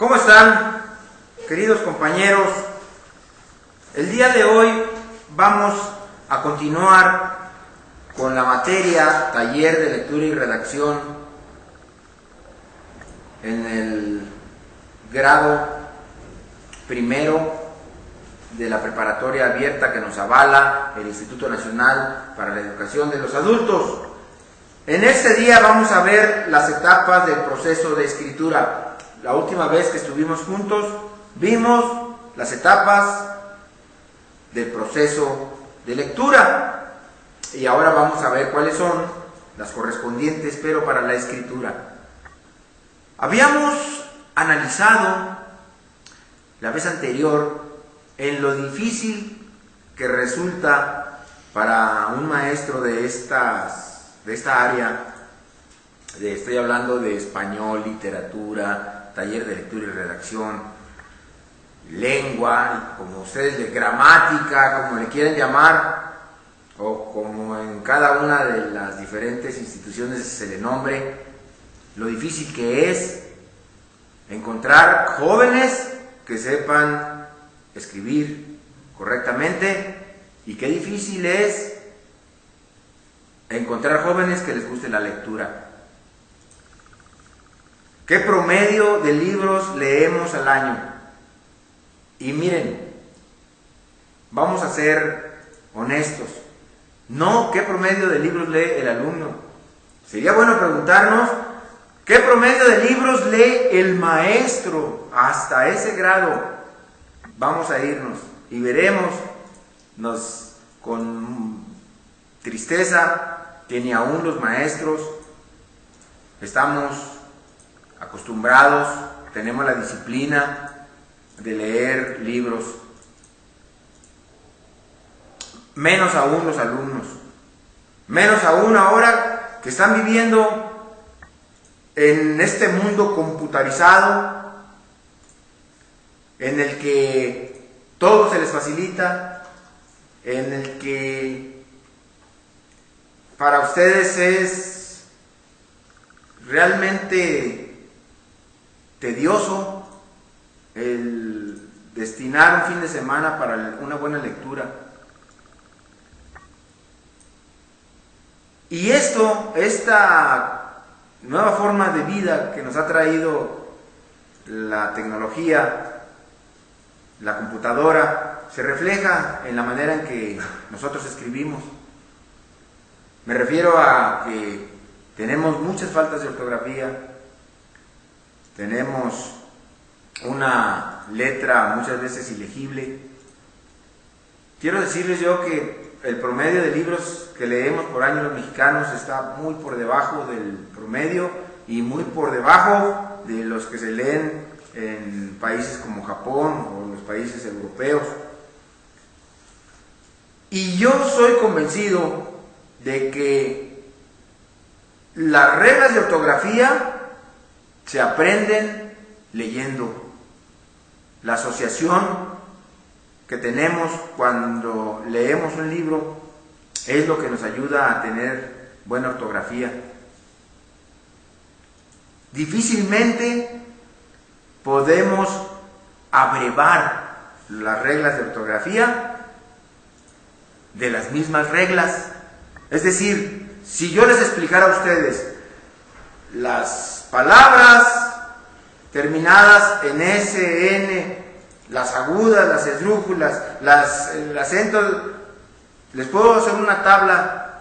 ¿Cómo están, queridos compañeros? El día de hoy vamos a continuar con la materia Taller de Lectura y Redacción en el grado primero de la preparatoria abierta que nos avala el Instituto Nacional para la Educación de los Adultos. En este día vamos a ver las etapas del proceso de escritura. La última vez que estuvimos juntos vimos las etapas del proceso de lectura y ahora vamos a ver cuáles son las correspondientes, pero para la escritura. Habíamos analizado la vez anterior en lo difícil que resulta para un maestro de esta área, estoy hablando de español, literatura, taller de lectura y redacción, lengua, como ustedes de gramática, como le quieren llamar, o como en cada una de las diferentes instituciones se le nombre, lo difícil que es encontrar jóvenes que sepan escribir correctamente y qué difícil es encontrar jóvenes que les guste la lectura. ¿Qué promedio de libros leemos al año? Y miren, vamos a ser honestos. No, ¿qué promedio de libros lee el alumno? Sería bueno preguntarnos, ¿qué promedio de libros lee el maestro? Hasta ese grado vamos a irnos y veremos con tristeza que ni aún los maestros estamos acostumbrados, tenemos la disciplina de leer libros, menos aún los alumnos, menos aún ahora que están viviendo en este mundo computarizado, en el que todo se les facilita, en el que para ustedes es realmente tedioso el destinar un fin de semana para una buena lectura. Y esta nueva forma de vida que nos ha traído la tecnología, la computadora, se refleja en la manera en que nosotros escribimos. Me refiero a que tenemos muchas faltas de ortografía, tenemos una letra muchas veces ilegible. Quiero decirles yo que el promedio de libros que leemos por año los mexicanos está muy por debajo del promedio y muy por debajo de los que se leen en países como Japón o los países europeos. Y yo soy convencido de que las reglas de ortografía se aprenden leyendo. La asociación que tenemos cuando leemos un libro es lo que nos ayuda a tener buena ortografía. Difícilmente podemos abrevar las reglas de ortografía de las mismas reglas. Es decir, si yo les explicara a ustedes las palabras terminadas en S, N, las agudas, las esdrújulas, el acento, les puedo hacer una tabla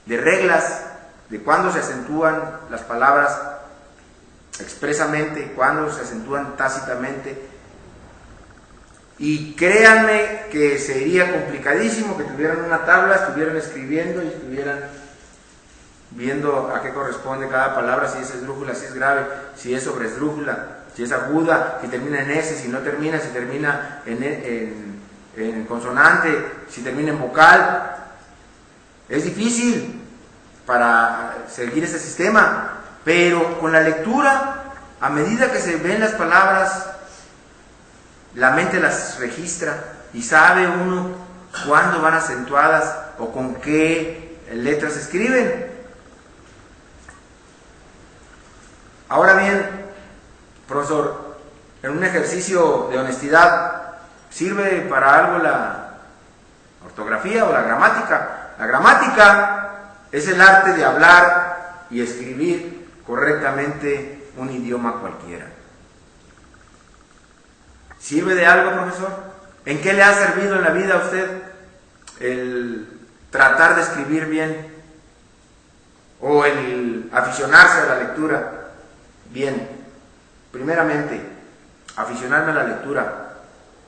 de reglas de cuándo se acentúan las palabras expresamente, cuándo se acentúan tácitamente. Y créanme que sería complicadísimo que tuvieran una tabla, estuvieran escribiendo y estuvieran viendo a qué corresponde cada palabra, si es esdrújula, si es grave, si es sobreesdrújula, si es aguda, si termina en S, si no termina, si termina en consonante, si termina en vocal. Es difícil para seguir ese sistema, pero con la lectura, a medida que se ven las palabras, la mente las registra y sabe uno cuándo van acentuadas o con qué letras se escriben. Ahora bien, Profesor, en un ejercicio de honestidad, ¿sirve para algo la ortografía o la gramática? La gramática es el arte de hablar y escribir correctamente un idioma cualquiera. ¿Sirve de algo, profesor? ¿En qué le ha servido en la vida a usted el tratar de escribir bien o el aficionarse a la lectura? Bien, primeramente, aficionarme a la lectura.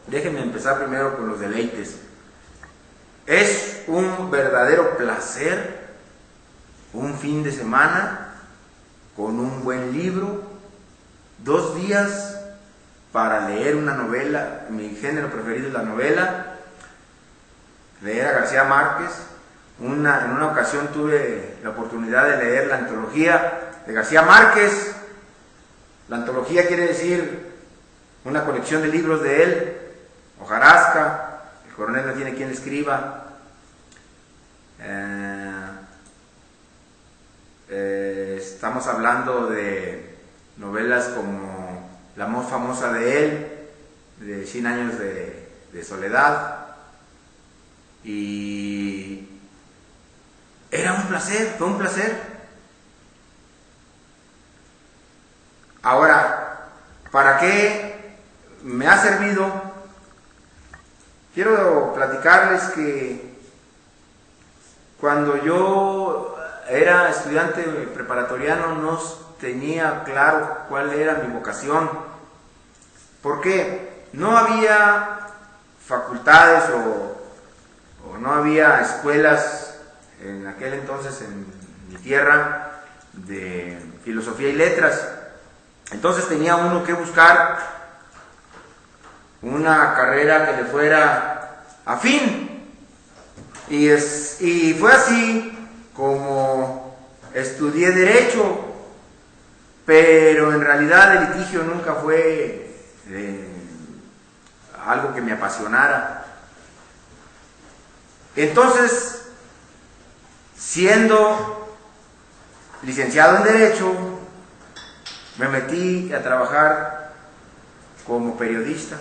Déjenme empezar primero con los deleites. Es un verdadero placer un fin de semana con un buen libro, 2 días para leer una novela. Mi género preferido es la novela, leer a García Márquez. En una ocasión tuve la oportunidad de leer la antología de García Márquez. La antología quiere decir una colección de libros de él, hojarasca, el coronel no tiene quien le escriba. Estamos hablando de novelas como la más famosa de él, de 100 años de soledad, y era un placer, fue un placer. Ahora, ¿para qué me ha servido? Quiero platicarles que cuando yo era estudiante preparatoriano no tenía claro cuál era mi vocación. ¿Por qué? No había facultades o no había escuelas en aquel entonces en mi tierra de filosofía y letras. Entonces tenía uno que buscar una carrera que le fuera afín. Y fue así como estudié Derecho, pero en realidad el litigio nunca fue algo que me apasionara. Entonces, siendo licenciado en Derecho, me metí a trabajar como periodista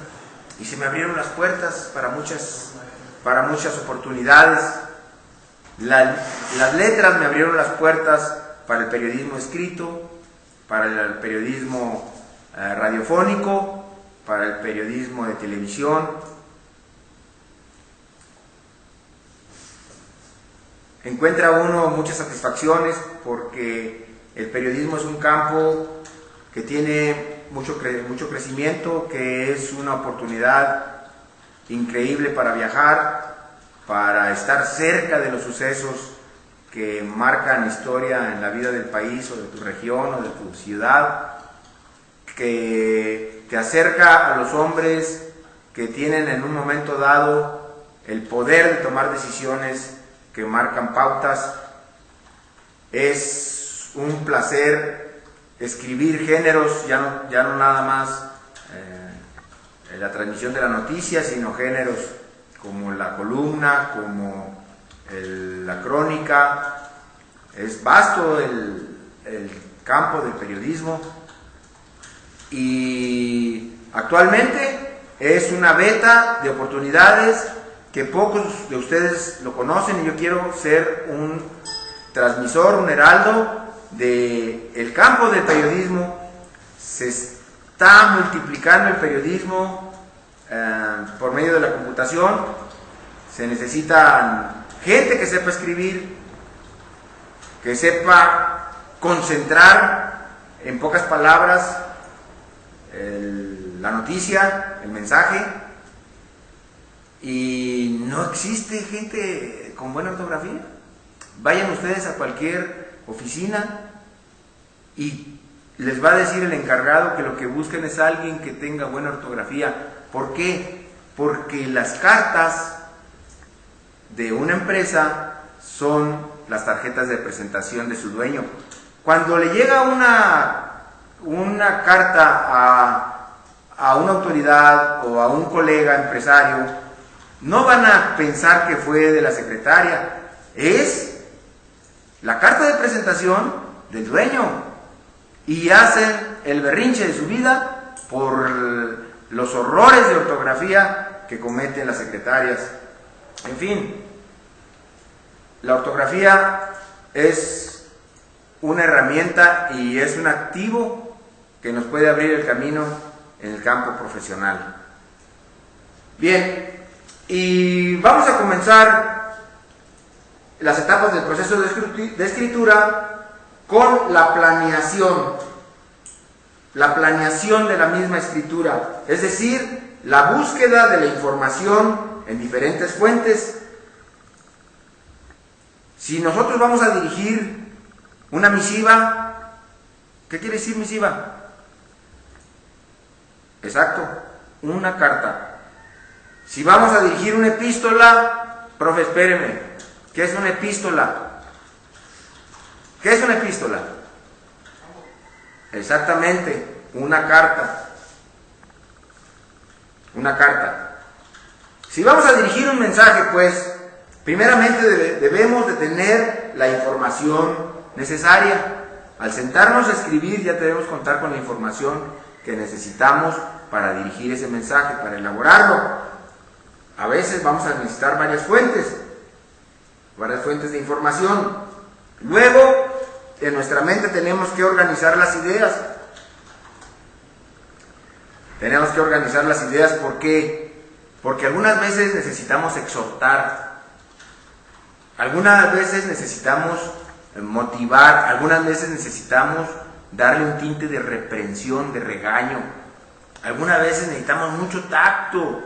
y se me abrieron las puertas para muchas oportunidades. Las letras me abrieron las puertas para el periodismo escrito, para el periodismo radiofónico, para el periodismo de televisión. Encuentra uno muchas satisfacciones porque el periodismo es un campo que tiene mucho crecimiento, que es una oportunidad increíble para viajar, para estar cerca de los sucesos que marcan historia en la vida del país o de tu región o de tu ciudad, que te acerca a los hombres que tienen en un momento dado el poder de tomar decisiones que marcan pautas. Es un placer escribir géneros, ya no nada más la transmisión de la noticia, sino géneros como la columna, como la crónica. Es vasto el campo del periodismo y actualmente es una veta de oportunidades que pocos de ustedes lo conocen, y yo quiero ser un transmisor, un heraldo del campo del periodismo. Se está multiplicando el periodismo por medio de la computación. Se necesitan gente que sepa escribir, que sepa concentrar en pocas palabras la noticia, el mensaje, y no existe gente con buena ortografía. Vayan ustedes a cualquier oficina y les va a decir el encargado que lo que buscan es alguien que tenga buena ortografía. ¿Por qué? Porque las cartas de una empresa son las tarjetas de presentación de su dueño. Cuando le llega una carta a una autoridad o a un colega empresario, no van a pensar que fue de la secretaria, es la carta de presentación del dueño, y hacen el berrinche de su vida por los horrores de ortografía que cometen las secretarias. En fin, la ortografía es una herramienta y es un activo que nos puede abrir el camino en el campo profesional. Bien, y vamos a comenzar las etapas del proceso de escritura con la planeación de la misma escritura, es decir, la búsqueda de la información en diferentes fuentes. Si nosotros vamos a dirigir una misiva, ¿qué quiere decir misiva? Exacto, una carta. Si vamos a dirigir una epístola, profe, espéreme, ¿qué es una epístola? ¿Qué es una epístola? Exactamente, una carta. Una carta. Si vamos a dirigir un mensaje, pues, primeramente debemos de tener la información necesaria. Al sentarnos a escribir ya debemos contar con la información que necesitamos para dirigir ese mensaje, para elaborarlo. A veces vamos a necesitar varias fuentes de información. Luego, en nuestra mente tenemos que organizar las ideas. Tenemos que organizar las ideas, ¿por qué? Porque algunas veces necesitamos exhortar, algunas veces necesitamos motivar, algunas veces necesitamos darle un tinte de reprensión, de regaño, algunas veces necesitamos mucho tacto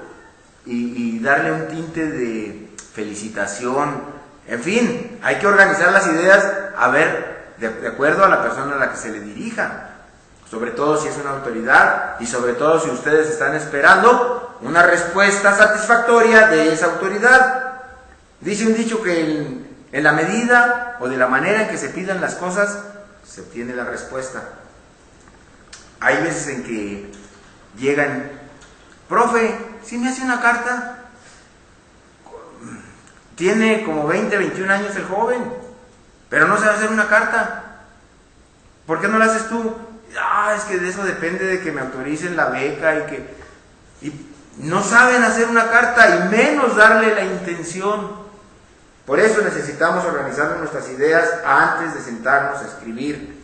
y darle un tinte de felicitación. En fin, hay que organizar las ideas a ver, de acuerdo a la persona a la que se le dirija, sobre todo si es una autoridad y sobre todo si ustedes están esperando una respuesta satisfactoria de esa autoridad. Dice un dicho que en la medida o de la manera en que se pidan las cosas, se obtiene la respuesta. Hay veces en que llegan, profe, ¿sí me hace una carta? Tiene como 20, 21 años el joven, pero no sabe hacer una carta. ¿Por qué no la haces tú? Es que de eso depende de que me autoricen la beca y no saben hacer una carta y menos darle la intención. Por eso necesitamos organizar nuestras ideas antes de sentarnos a escribir.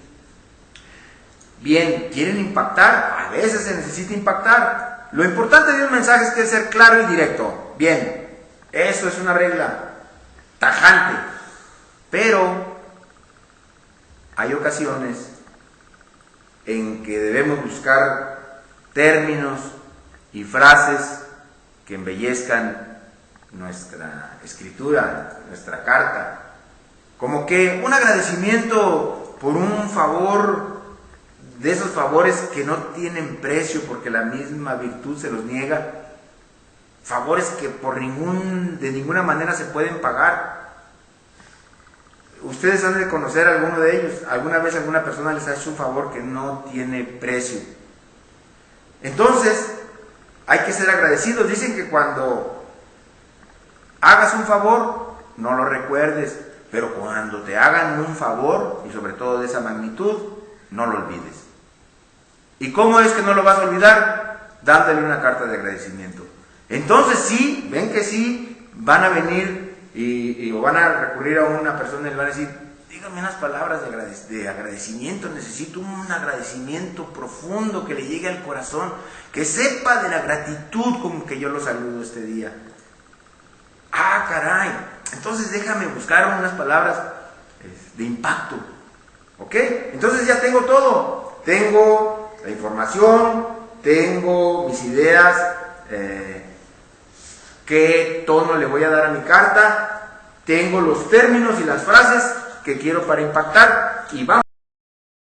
Bien, ¿quieren impactar? A veces se necesita impactar. Lo importante de un mensaje es que es ser claro y directo. Bien, eso es una regla tajante. Pero hay ocasiones en que debemos buscar términos y frases que embellezcan nuestra escritura, nuestra carta. Como que un agradecimiento por un favor, de esos favores que no tienen precio porque la misma virtud se los niega. Favores que de ninguna manera se pueden pagar. Ustedes han de conocer alguno de ellos. Alguna vez alguna persona les ha hecho un favor que no tiene precio. Entonces, hay que ser agradecidos. Dicen que cuando hagas un favor, no lo recuerdes. Pero cuando te hagan un favor, y sobre todo de esa magnitud, no lo olvides. ¿Y cómo es que no lo vas a olvidar? Dándole una carta de agradecimiento. Entonces sí, ven que sí, van a venir o van a recurrir a una persona y le van a decir, dígame unas palabras de agradecimiento, necesito un agradecimiento profundo que le llegue al corazón, que sepa de la gratitud con que yo lo saludo este día. Caray, entonces déjame buscar unas palabras de impacto, ¿ok? Entonces ya tengo todo, tengo la información, tengo mis ideas, qué tono le voy a dar a mi carta, tengo los términos y las frases que quiero para impactar y vamos.